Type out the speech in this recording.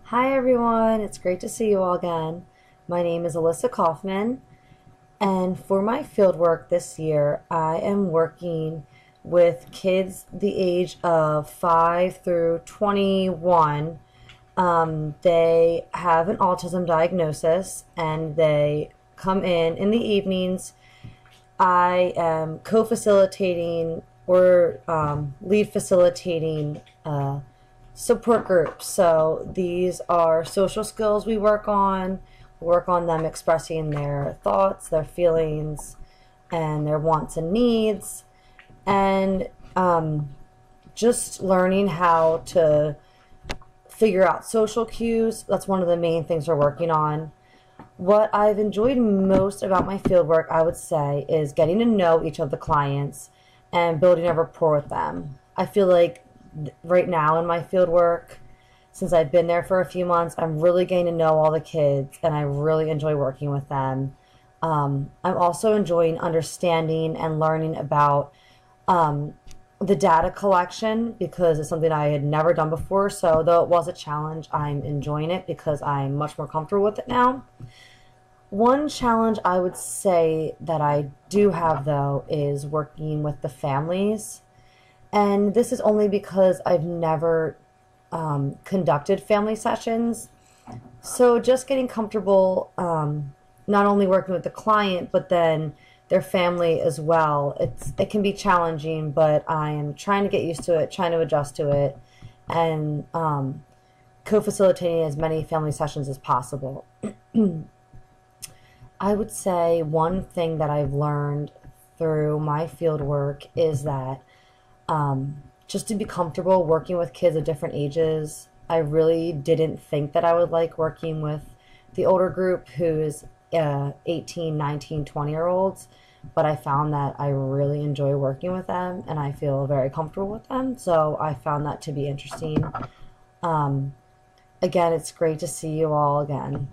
Hi everyone, it's great to see you all again. My name is Alyssa Kaufman, and for my field work this year, I am working with kids the age of 5 through 21. They have an autism diagnosis and they come in the evenings. I am co facilitating or lead facilitating support groups. So these are social skills we work on. We work on them expressing their thoughts, their feelings, and their wants and needs, and just learning how to figure out social cues. That's one of the main things we're working on. What I've enjoyed most about my fieldwork, I would say, is getting to know each of the clients and building a rapport with them. I feel like right now in my fieldwork, since I've been there for a few months, I'm really getting to know all the kids and I really enjoy working with them. I'm also enjoying understanding and learning about um, the data collection because it's something I had never done before. So, though it was a challenge, I'm enjoying it because I'm much more comfortable with it now. One challenge I would say that I do have though is working with the families. And this is only because I've never conducted family sessions. So just getting comfortable, not only working with the client, but then their family as well. It can be challenging, but I am trying to get used to it, trying to adjust to it, and co-facilitating as many family sessions as possible. I would say one thing that I've learned through my field work is that just to be comfortable working with kids of different ages. I really didn't think that I would like working with the older group who's 18, 19, 20-year olds, but I found that I really enjoy working with them and I feel very comfortable with them. So I found that to be interesting. Again, it's great to see you all again.